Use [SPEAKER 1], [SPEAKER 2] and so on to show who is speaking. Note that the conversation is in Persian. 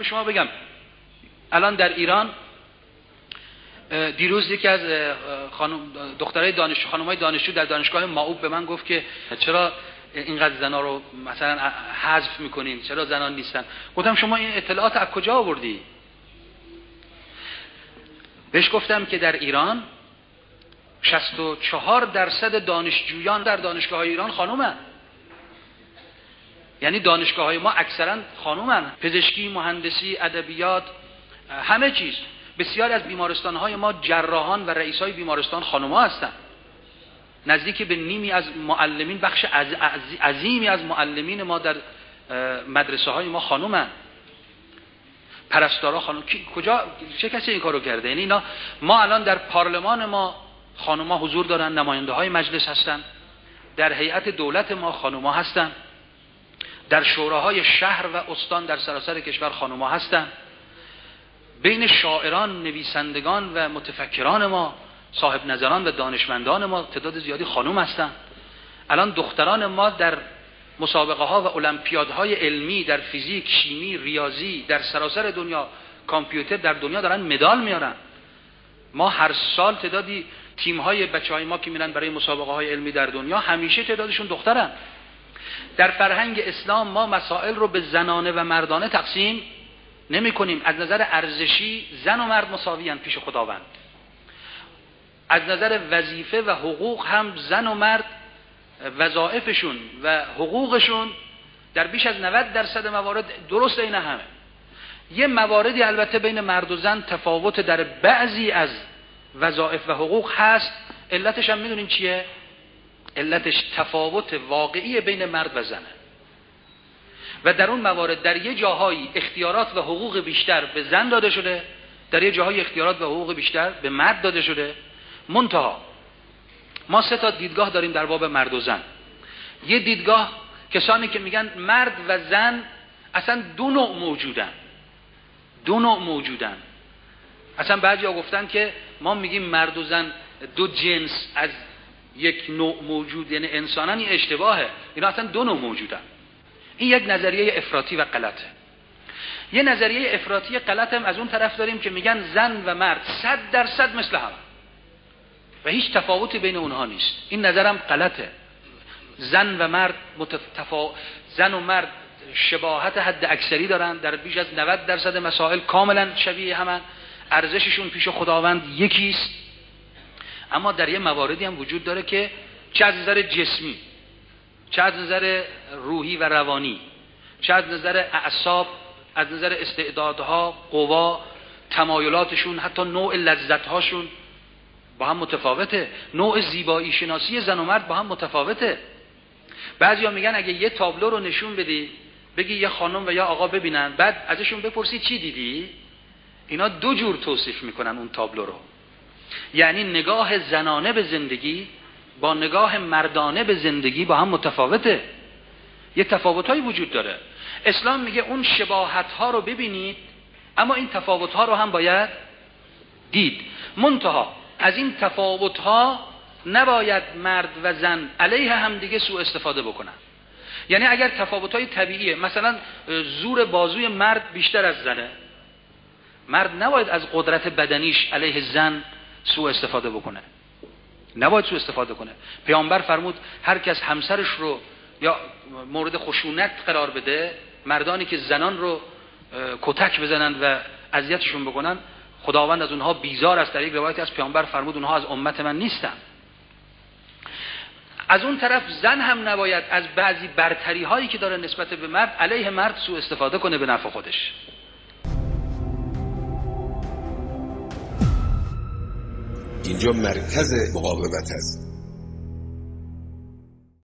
[SPEAKER 1] شما بگم الان در ایران دیروز یکی از خانم‌های دانشجو در دانشگاه معوب به من گفت که چرا اینقدر زنا رو مثلا حذف میکنین، چرا زنان نیستن؟ گفتم شما این اطلاعات از کجا آوردی؟ بهش گفتم که در ایران 64% دانشجویان در دانشگاه‌های ایران خانومن. یعنی دانشگاه‌های ما اکثرا خانومن، پزشکی، مهندسی، ادبیات، همه چیز. بسیار از بیمارستان‌های ما جراحان و رئیسای بیمارستان خانم‌ها هستن. نزدیک به نیمی از معلمین، بخش عظیمی از معلمین ما در مدرسه‌های ما خانومن. پرستارا خانم. کجا چه کسی این کارو کرده؟ یعنی اینا، ما الان در پارلمان ما خانم‌ها حضور دارن، نماینده‌های مجلس هستن، در هیئت دولت ما خانم‌ها هستن، در شوراهای شهر و استان در سراسر کشور خانم‌ها هستن، بین شاعران، نویسندگان و متفکران ما، صاحب نظران و دانشمندان ما تعداد زیادی خانم هستن. الان دختران ما در مسابقه ها و المپیادهای علمی در فیزیک، شیمی، ریاضی در سراسر دنیا، کامپیوتر در دنیا دارن مدال میارن. ما هر سال تعدادی تیم های بچهای ما که میرن برای مسابقه های علمی در دنیا همیشه تعدادشون دخترن. در فرهنگ اسلام ما مسائل رو به زنانه و مردانه تقسیم نمی کنیم. از نظر ارزشی زن و مرد مساویان پیش خداوند. از نظر وظیفه و حقوق هم زن و مرد وظایفشون و حقوقشون در بیش از 90% موارد درست این همه. یه مواردی البته بین مرد و زن تفاوت در بعضی از وظایف و حقوق هست. علتش هم میدونین چیه؟ علتش تفاوت واقعی بین مرد و زنه. و در اون موارد در یه جاهایی اختیارات و حقوق بیشتر به زن داده شده، در یه جاهایی اختیارات و حقوق بیشتر به مرد داده شده. منتها ما 3 دیدگاه داریم در باب مرد و زن. یه دیدگاه کسانی که میگن مرد و زن اصلا دو نوع موجودن. اصلا بعضیا گفتن که ما میگیم مرد و زن دو جنس از یک نوع موجود، یعنی انسانن، این اشتباهه. اینا اصلا 2 نوع موجودن. این یک نظریه افراطی و غلطه. یه نظریه افراطی غلط هم از اون طرف داریم که میگن زن و مرد 100% مثل هم و هیچ تفاوتی بین اونها نیست. این نظرم غلطه. زن و مرد شباهت حد اکثری دارن، در بیش از 90% مسائل کاملا شبیه همن، ارزششون پیش خداوند یکیست. اما در یه مواردی هم وجود داره که چه از نظر جسمی، چه از نظر روحی و روانی، چه از نظر اعصاب، از نظر استعدادها، قوا، تمایلاتشون، حتی نوع لذتهاشون با هم متفاوته. نوع زیبایی شناسی زن و مرد با هم متفاوته. بعضیا میگن اگه یه تابلو رو نشون بدی، بگی یه خانم و یا آقا ببینن، بعد ازشون بپرسی چی دیدی، اینا 2 جور توصیف میکنن اون تابلو رو. یعنی نگاه زنانه به زندگی با نگاه مردانه به زندگی با هم متفاوته. یه تفاوتایی وجود داره. اسلام میگه اون شباهت‌ها رو ببینید، اما این تفاوت‌ها رو هم باید دید. منتها از این تفاوت‌ها نباید مرد و زن علیه هم دیگه سوء استفاده بکنن. یعنی اگر تفاوت‌های طبیعیه، مثلا زور بازوی مرد بیشتر از زنه، مرد نباید از قدرت بدنیش علیه زن سوء استفاده بکنه. نباید سوء استفاده کنه. پیامبر فرمود هر کس همسرش رو یا مورد خشونت قرار بده، مردانی که زنان رو کتک بزنن و اذیتشون بکنن، خداوند از اونها بیزار است. در یک روایتی از پیامبر فرمود اونها از امت من نیستن. از اون طرف زن هم نباید از بعضی برتری هایی که داره نسبت به مرد علیه مرد سوء استفاده کنه به نفع خودش.
[SPEAKER 2] اینجا مرکز مقاومت است.